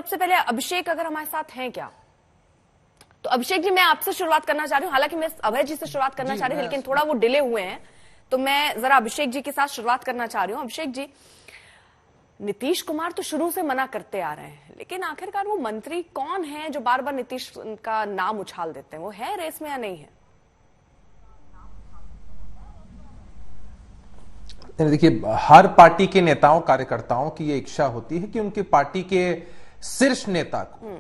सबसे पहले अभिषेक अगर हमारे साथ हैं क्या, तो अभिषेक जी मैं आपसे शुरुआत करना चाह रही हूँ। हालांकि मैं अभय जी से शुरुआत करना चाह रही हूँ, लेकिन थोड़ा वो डिले हुए हैं, तो मैं जरा अभिषेक जी के साथ शुरुआत करना चाह रही हूँ। अभिषेक जी, नीतीश कुमार तो शुरू से मना करते आ रहे हैं, लेकिन आखिरकार वो मंत्री कौन है जो बार बार नीतीश का नाम उछाल देते हैं? वो है रेस में या नहीं है? देखिए, हर पार्टी के नेताओं कार्यकर्ताओं की ये इच्छा होती है कि उनकी पार्टी के शीर्ष नेता को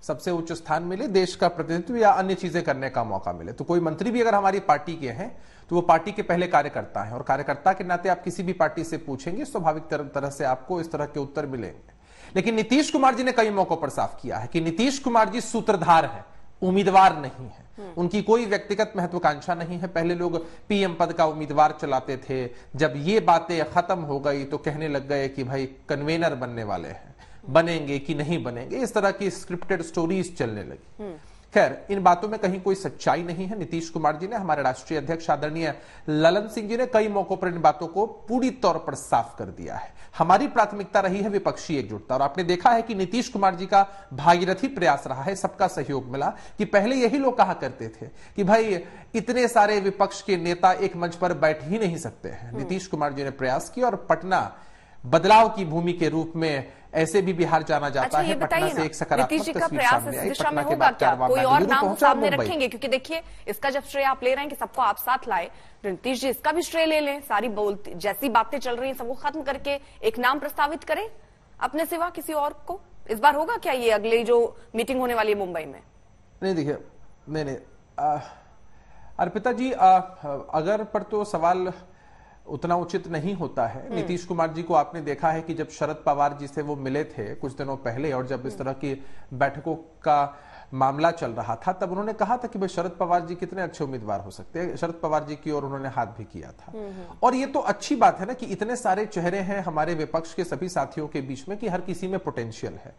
सबसे उच्च स्थान मिले, देश का प्रतिनिधित्व या अन्य चीजें करने का मौका मिले। तो कोई मंत्री भी अगर हमारी पार्टी के हैं तो वो पार्टी के पहले कार्यकर्ता हैं, और कार्यकर्ता के नाते आप किसी भी पार्टी से पूछेंगे स्वाभाविक तरह से आपको इस तरह के उत्तर मिलेंगे। लेकिन नीतीश कुमार जी ने कई मौकों पर साफ किया है कि नीतीश कुमार जी सूत्रधार है, उम्मीदवार नहीं है। उनकी कोई व्यक्तिगत महत्वाकांक्षा नहीं है। पहले लोग पीएम पद का उम्मीदवार चलाते थे, जब ये बातें खत्म हो गई तो कहने लग गए कि भाई कन्वेनर बनने वाले हैं, बनेंगे कि नहीं बनेंगे, इस तरह की स्क्रिप्टेड स्टोरीज चलने लगी। खैर, इन बातों में कहीं कोई सच्चाई नहीं है। नीतीश कुमार जी ने, हमारे राष्ट्रीय अध्यक्ष आदरणीय ललन सिंह जी ने कई मौकों पर इन बातों को पूरी तौर पर साफ कर दिया है। हमारी प्राथमिकता रही है विपक्षी एकजुटता, और आपने देखा है कि नीतीश कुमार जी का भागीरथी प्रयास रहा है, सबका सहयोग मिला। कि पहले यही लोग कहा करते थे कि भाई इतने सारे विपक्ष के नेता एक मंच पर बैठ ही नहीं सकते हैं। नीतीश कुमार जी ने प्रयास किया, और पटना बदलाव की भूमि के रूप में ऐसे भी बिहार जाना जाता है। पटना से एक सकारात्मक तस्वीर सामने आई। पटना के बाद कोई और नाम सामने रखेंगे? क्योंकि देखिए, इसका जब श्रेय आप ले रहे हैं कि सबको आप साथ लाए, नीतीश जी इसका भी श्रेय ले लें। सारी जैसी बातें चल रही हैं सबको खत्म करके एक नाम प्रस्तावित करें अपने सिवा किसी और को। इस बार होगा क्या ये अगली जो मीटिंग होने वाली है मुंबई में? नहीं, देखिए, नहीं अर्पिता जी, अगर पर तो सवाल उतना उचित नहीं होता है। नीतीश कुमार जी को आपने देखा है कि जब शरद पवार जी से वो मिले थे कुछ दिनों पहले, और जब इस तरह की बैठकों का मामला चल रहा था, तब उन्होंने कहा था कि भाई शरद पवार जी कितने अच्छे उम्मीदवार हो सकते हैं। शरद पवार जी की ओर उन्होंने हाथ भी किया था। और ये तो अच्छी बात है ना कि इतने सारे चेहरे हैं हमारे विपक्ष के सभी साथियों के बीच में कि हर किसी में पोटेंशियल है।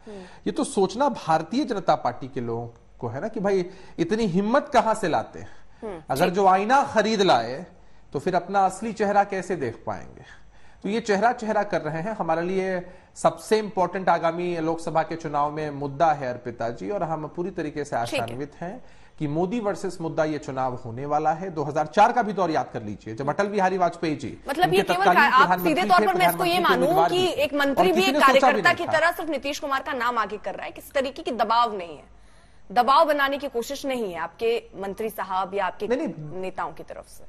ये तो सोचना भारतीय जनता पार्टी के लोगों को है ना कि भाई इतनी हिम्मत कहां से लाते हैं। अगर जो आईना खरीद लाए तो फिर अपना असली चेहरा कैसे देख पाएंगे। तो ये चेहरा कर रहे हैं। हमारे लिए सबसे इंपॉर्टेंट आगामी लोकसभा के चुनाव में मुद्दा है अर्पिता जी, और हम पूरी तरीके से आशान्वित हैं कि मोदी वर्सेस मुद्दा ये चुनाव होने वाला है। 2004 का भी दौर याद कर लीजिए, जब अटल बिहारी वाजपेयी जी, मतलब ये केवल आप सीधे तौर पर मैं इसको ये मानूं कि एक मंत्री भी एक कार्यकर्ता की तरह सिर्फ नीतीश कुमार का नाम आगे कर रहा है, किसी तरीके की दबाव नहीं है, दबाव बनाने की कोशिश नहीं है आपके मंत्री साहब या आपके नेताओं की तरफ से?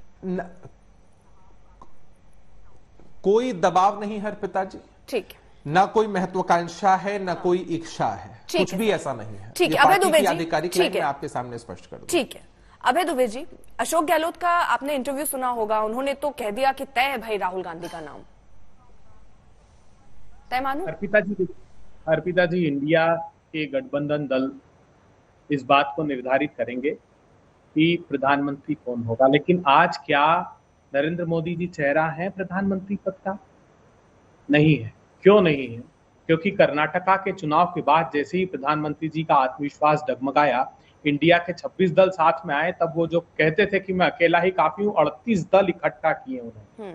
कोई दबाव नहीं है पिताजी, ठीक है, ना कोई महत्वाकांक्षा है, ना कोई इच्छा है, कुछ भी ऐसा नहीं है। ठीक है, अभय दुबे जी, आधिकारिक मैं आपके सामने स्पष्ट कर दूं। ठीक है, अभय दुबे जी, अशोक गहलोत का आपने इंटरव्यू सुना होगा, उन्होंने तो कह दिया कि तय है भाई राहुल गांधी का नाम, तय मानो? अर्पिता जी, इंडिया के गठबंधन दल इस बात को निर्धारित करेंगे कि प्रधानमंत्री कौन होगा, लेकिन आज क्या नरेंद्र मोदी जी चेहरा है प्रधानमंत्री पद का? नहीं है। क्यों नहीं है? क्योंकि कर्नाटका के चुनाव के बाद जैसे ही प्रधानमंत्री जी का आत्मविश्वास डगमगाया, इंडिया के 26 दल साथ में आए, तब वो जो कहते थे कि मैं अकेला ही काफी हूं, 38 दल इकट्ठा किए उन्होंने।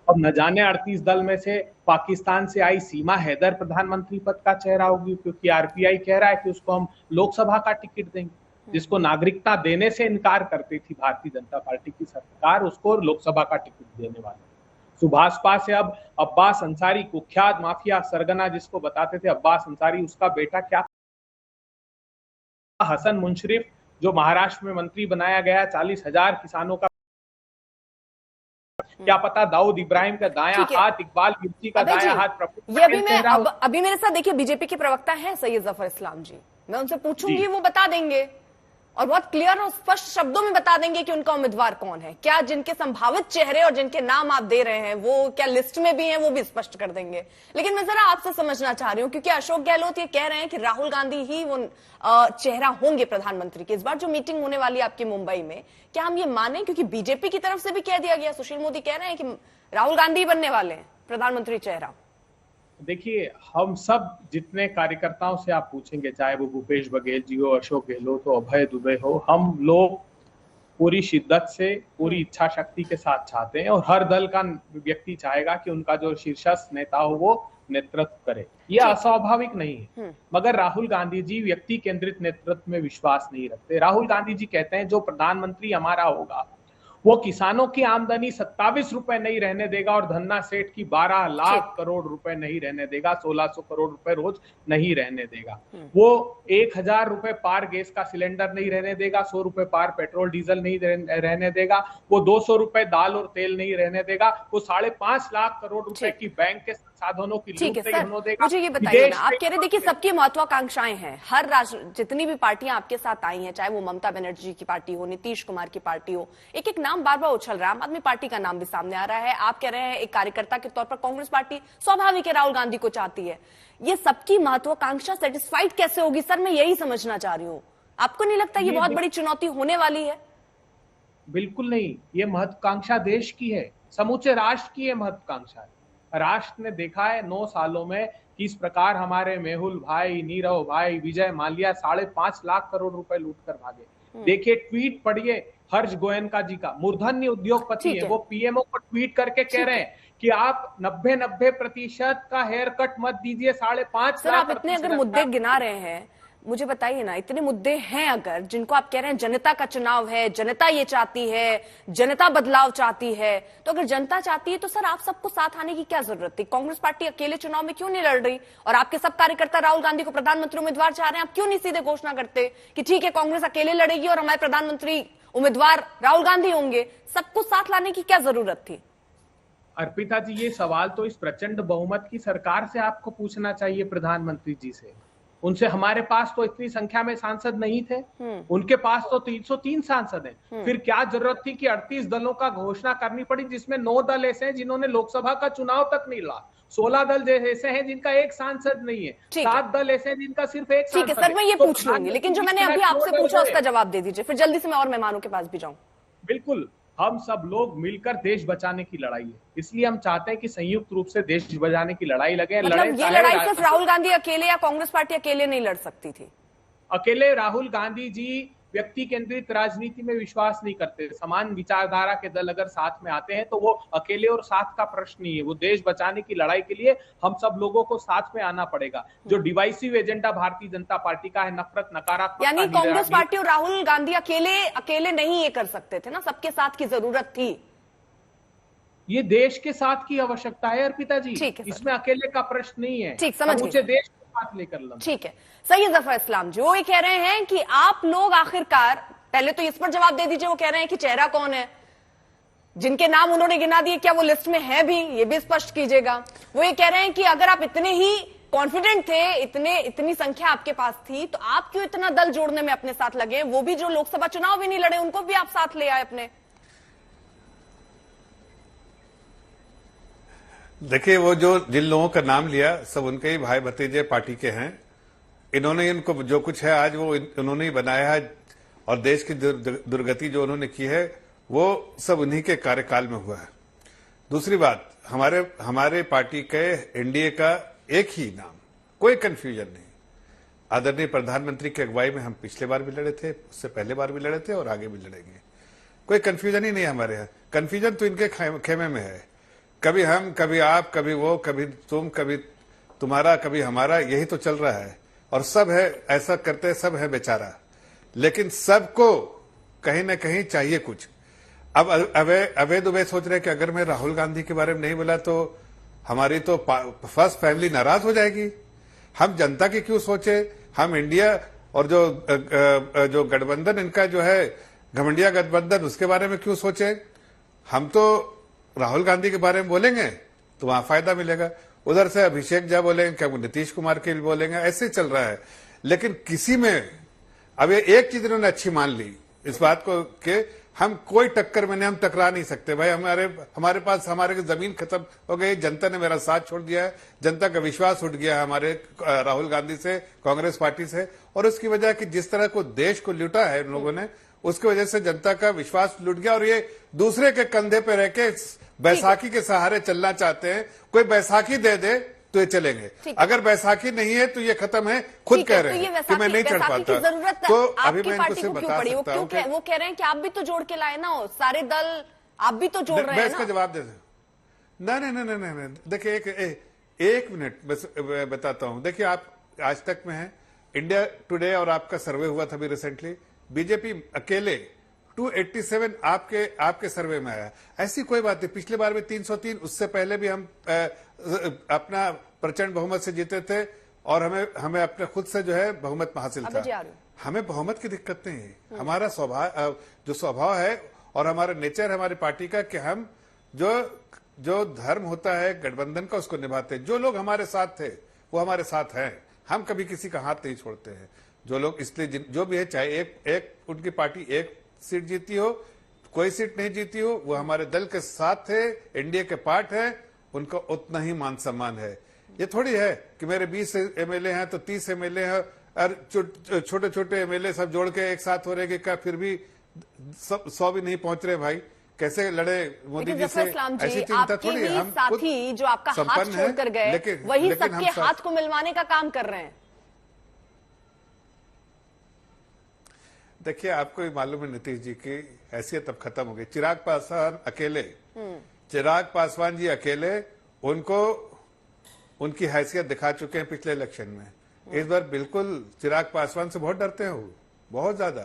अब न जाने 38 दल में से पाकिस्तान से आई सीमा हैदर प्रधानमंत्री पद का चेहरा होगी, क्योंकि आरपीआई कह रहा है कि उसको हम लोकसभा का टिकट देंगे। जिसको नागरिकता देने से इनकार करती थी भारतीय जनता पार्टी की सरकार, उसको लोकसभा का टिकट देने वाले। सुभाषपा से अब अब्बास अंसारी, कुख्यात माफिया सरगना जिसको बताते थे अब्बास अंसारी, उसका बेटा क्या हसन मुंशरिफ जो महाराष्ट्र में मंत्री बनाया गया, 40,000 किसानों का क्या पता, दाऊद इब्राहिम का दायां हाथ, इकबाल मिर्ची का दायां हाथ। ये अभी मेरे साथ देखिए बीजेपी के प्रवक्ता हैं सैयद जफर इस्लाम जी, मैं उनसे पूछूंगी, वो बता देंगे और बहुत क्लियर और स्पष्ट शब्दों में बता देंगे कि उनका उम्मीदवार कौन है। क्या जिनके संभावित चेहरे और जिनके नाम आप दे रहे हैं वो क्या लिस्ट में भी हैं, वो भी स्पष्ट कर देंगे। लेकिन मैं जरा आपसे समझना चाह रही हूं, क्योंकि अशोक गहलोत ये कह रहे हैं कि राहुल गांधी ही वो चेहरा होंगे प्रधानमंत्री की। इस बार जो मीटिंग होने वाली है आपकी मुंबई में, क्या हम ये माने? क्योंकि बीजेपी की तरफ से भी कह दिया गया, सुशील मोदी कह रहे हैं कि राहुल गांधी बनने वाले हैं प्रधानमंत्री चेहरा। देखिए, हम सब जितने कार्यकर्ताओं से आप पूछेंगे, चाहे वो भूपेश बघेल जी हो, अशोक गहलोत हो, अभय दुबे हो, हम लोग पूरी शिद्दत से, पूरी इच्छा शक्ति के साथ चाहते हैं, और हर दल का व्यक्ति चाहेगा कि उनका जो शीर्षस्थ नेता हो वो नेतृत्व करे, ये अस्वाभाविक नहीं है। मगर राहुल गांधी जी व्यक्ति केंद्रित नेतृत्व में विश्वास नहीं रखते। राहुल गांधी जी कहते हैं जो प्रधानमंत्री हमारा होगा वो किसानों की आमदनी 27 रुपए नहीं रहने देगा और धन्ना सेठ की 12 लाख करोड़ रुपए नहीं रहने देगा, 1600 करोड़ रुपए रोज नहीं रहने देगा। वो 1000 रुपए पार गैस का सिलेंडर नहीं रहने देगा, 100 रुपए पार पेट्रोल डीजल नहीं रहने देगा, वो 200 रुपए दाल और तेल नहीं रहने देगा, वो 5.5 लाख करोड़ रुपए की बैंक के संसाधनों की लूट नहीं होने देगा। मुझे ये बताइए ना, आप कह रहे देखिए सबकी महत्वाकांक्षाएं हैं, हर जितनी भी पार्टियां आपके साथ आई हैं, चाहे वो ममता बनर्जी की पार्टी हो, नीतीश कुमार की पार्टी हो, एक एक नाम बार बार उछल रहा है, आम आदमी पार्टी का नाम भी सामने आ रहा है। आप कह रहे हैं एक कार्यकर्ता के तौर पर कांग्रेस पार्टी स्वाभाविक है राहुल गांधी को चाहती है। ये सबकी महत्वाकांक्षा सेटिस्फाइड कैसे होगी सर, मैं यही समझना चाह रही हूं। आपको नहीं लगता ये बहुत बड़ी चुनौती होने वाली है? बिल्कुल नहीं, ये महत्वाकांक्षा देश की है, समूचे राष्ट्र की है महत्वाकांक्षा। राष्ट्र ने देखा है 9 सालों में किस प्रकार हमारे मेहुल भाई, नीरव भाई, विजय माल्या 5.5 लाख करोड़ रुपए लूट कर भागे। देखिए ट्वीट पढ़िए हर्ष गोयनका जी का, मूर्धन्य उद्योगपति है, वो पीएमओ को ट्वीट करके कह रहे हैं कि आप 90% का हेयर कट मत दीजिए, 5.5 लाख। आप इतने अगर मुद्दे गिना रहे हैं, मुझे बताइए ना, इतने मुद्दे हैं अगर जिनको आप कह रहे हैं जनता का चुनाव है, जनता ये चाहती है, जनता बदलाव चाहती है, तो अगर जनता चाहती है तो सर आप सबको साथ आने की क्या जरूरत थी? कांग्रेस पार्टी अकेले चुनाव में क्यों नहीं लड़ रही? और आपके सब कार्यकर्ता राहुल गांधी को प्रधानमंत्री उम्मीदवार चाह रहे हैं, आप क्यों नहीं सीधे घोषणा करते कि ठीक है कांग्रेस अकेले लड़ेगी और हमारे प्रधानमंत्री उम्मीदवार राहुल गांधी होंगे? सबको साथ लाने की क्या जरूरत थी? अर्पिता जी, ये सवाल तो इस प्रचंड बहुमत की सरकार से आपको पूछना चाहिए, प्रधानमंत्री जी से। उनसे हमारे पास तो इतनी संख्या में सांसद नहीं थे, उनके पास तो 303 सांसद हैं। फिर क्या जरूरत थी कि 38 दलों का घोषणा करनी पड़ी, जिसमें 9 दल ऐसे हैं जिन्होंने लोकसभा का चुनाव तक नहीं लड़ा, 16 दल ऐसे हैं जिनका एक सांसद नहीं है, 7 दल ऐसे हैं जिनका सिर्फ एक सांसद है। ठीक है सर, मैं ये पूछ लूंगी, लेकिन जो मैंने अभी आपसे पूछा उसका जवाब दे दीजिए, फिर जल्दी से मैं और मेहमानों के पास भी जाऊं। बिल्कुल, हम सब लोग मिलकर देश बचाने की लड़ाई है, इसलिए हम चाहते हैं कि संयुक्त रूप से देश बचाने की लड़ाई लगे। मतलब ये लड़ाई सिर्फ राहुल गांधी अकेले या कांग्रेस पार्टी अकेले नहीं लड़ सकती थी? अकेले राहुल गांधी जी व्यक्ति केंद्रित राजनीति में विश्वास नहीं करते। समान विचारधारा के दल अगर साथ में आते हैं तो वो अकेले और साथ का प्रश्न नहीं है, वो देश बचाने की लड़ाई के लिए हम सब लोगों को साथ में आना पड़ेगा। जो divisive agenda Bharatiya Janata party का है, नफरत, नकारात्मक, यानी कांग्रेस पार्टी और राहुल गांधी अकेले नहीं ये कर सकते थे ना, सबके साथ की जरूरत थी। ये देश के साथ की आवश्यकता है अर्पिता जी, इसमें अकेले का प्रश्न नहीं है। ठीक, समझ गए। देश को साथ लेकर लड़ना। ठीक है, सैयद जफर इस्लाम जी वो ये कह रहे हैं कि आप लोग आखिरकार, पहले तो इस पर जवाब दे दीजिए, वो कह रहे हैं कि चेहरा कौन है, जिनके नाम उन्होंने गिना दिए क्या वो लिस्ट में है भी, ये भी स्पष्ट कीजिएगा। वो ये कह रहे हैं कि अगर आप इतने ही कॉन्फिडेंट थे, इतनी संख्या आपके पास थी, तो आप क्यों इतना दल जोड़ने में अपने साथ लगे? वो भी जो लोकसभा चुनाव भी नहीं लड़े उनको भी आप साथ ले आए अपने। देखिए, वो जो जिन लोगों का नाम लिया सब उनके ही भाई भतीजे पार्टी के हैं। इन्होंने इनको जो कुछ है आज वो उन्होंने ही बनाया है, और देश की दुर्गति जो उन्होंने की है वो सब उन्हीं के कार्यकाल में हुआ है। दूसरी बात, हमारे पार्टी के एनडीए का एक ही नाम, कोई कंफ्यूजन नहीं। आदरणीय प्रधानमंत्री की अगुवाई में हम पिछले बार भी लड़े थे, उससे पहले बार भी लड़े थे और आगे भी लड़ेंगे। कोई कंफ्यूजन ही नहीं है हमारे यहाँ। कंफ्यूजन तो इनके खेमे में है, कभी हम, कभी आप, कभी वो, कभी तुम, कभी तुम्हारा, कभी हमारा, यही तो चल रहा है। और सब है, ऐसा करते सब है बेचारा, लेकिन सबको कहीं ना कहीं चाहिए कुछ। अब अवैध उबे सोच रहे कि अगर मैं राहुल गांधी के बारे में नहीं बोला तो हमारी तो फर्स्ट फैमिली नाराज हो जाएगी। हम जनता की क्यों सोचे? हम इंडिया और जो गठबंधन इनका जो है घमंडिया गठबंधन, उसके बारे में क्यों सोचे? हम तो राहुल गांधी के बारे में बोलेंगे तो वहां फायदा मिलेगा, उधर से अभिषेक झा बोलेंगे, क्या नीतीश कुमार के लिए बोलेंगे, ऐसे चल रहा है। लेकिन किसी में अब ये एक चीज इन्होंने अच्छी मान ली इस बात को कि हम कोई टक्कर में नहीं, हम टकरा नहीं सकते भाई। हमारे पास हमारे जमीन खत्म हो गई, जनता ने मेरा साथ छोड़ दिया है, जनता का विश्वास उठ गया है हमारे राहुल गांधी से, कांग्रेस पार्टी से। और उसकी वजह कि जिस तरह को देश को लूटा है इन लोगों ने, उसकी वजह से जनता का विश्वास लूट गया। और ये दूसरे के कंधे पे रह के बैसाखी के सहारे चलना चाहते हैं। कोई बैसाखी दे दे तो ये चलेंगे, अगर बैसाखी नहीं है तो ये खत्म है। खुद कह रहे हैं कि मैं नहीं चढ़ पाता, तो अभी मैं इनको सिर्फ बता सकता हूँ। वो कह रहे हैं कि आप भी तो जोड़ के लाए ना, सारे दल आप भी तो जोड़ रहे हैं ना। इसका जवाब दे नहीं। देखिए, एक मिनट बस बताता हूं। देखिए, आप आज तक में हैं, इंडिया टुडे और आपका सर्वे हुआ था अभी रिसेंटली, बीजेपी अकेले 287 आपके सर्वे में आया। ऐसी कोई बात नहीं, पिछले बार भी 303, उससे पहले भी हम अपना प्रचंड बहुमत से जीते थे और हमें अपने खुद से जो है बहुमत हासिल था। हमें बहुमत की दिक्कत नहीं है। हमारा स्वभाव है और हमारा नेचर हमारी पार्टी का कि हम जो धर्म होता है गठबंधन का उसको निभाते हैं। जो लोग हमारे साथ थे वो हमारे साथ हैं, हम कभी किसी का हाथ नहीं छोड़ते हैं। जो लोग इसलिए जो भी है, चाहे एक उनकी पार्टी एक सीट जीती हो, कोई सीट नहीं जीती हो, वो हमारे दल के साथ थे, एनडीए के पार्ट है, उनका उतना ही मान सम्मान है। ये थोड़ी है कि मेरे 20 एमएलए हैं तो 30 एमएलए हैं और छोटे छोटे एमएलए सब जोड़ के एक साथ हो रहे क्या फिर भी 100 भी नहीं पहुंच रहे। भाई कैसे लड़े मोदी जी से, ऐसी चिंता थोड़ी है। हम साथी जो आपका हाथ छोड़कर गए वही सबके हाथ को मिलवाने का काम कर रहे हैं। देखिए, आपको भी मालूम है नीतीश जी की हैसियत अब खत्म हो गई। चिराग पासवान जी अकेले उनकी हैसियत दिखा चुके हैं पिछले इलेक्शन में। इस बार बिल्कुल चिराग पासवान से बहुत डरते हैं वो, बहुत ज्यादा।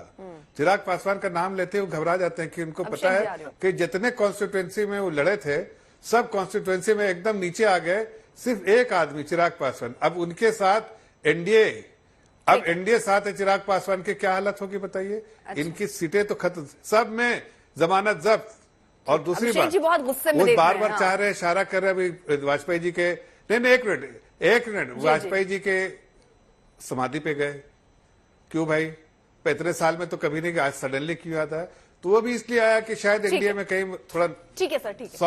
चिराग पासवान का नाम लेते हुए घबरा जाते हैं कि उनको पता है कि जितने कॉन्स्टिट्यूएंसी में वो लड़े थे सब कॉन्स्टिट्यूएंसी में एकदम नीचे आ गए, सिर्फ एक आदमी चिराग पासवान। अब उनके साथ एनडीए साथ है चिराग पासवान की, क्या हालत होगी बताइए। इनकी सीटें तो खत्म, सब में जमानत जब्त। और दूसरी बात, बहुत गुस्से में वो बार बार चाह रहे, इशारा कर रहे अभी वाजपेयी जी के, नहीं एक मिनट वाजपेयी जी के समाधि पे गए, क्यों भाई? इतने साल में तो कभी नहीं गया, आज सडनली क्यों आता है? तो वो भी इसलिए आया कि शायद इंडिया में कहीं थोड़ा ठीक है सर, ठीक है।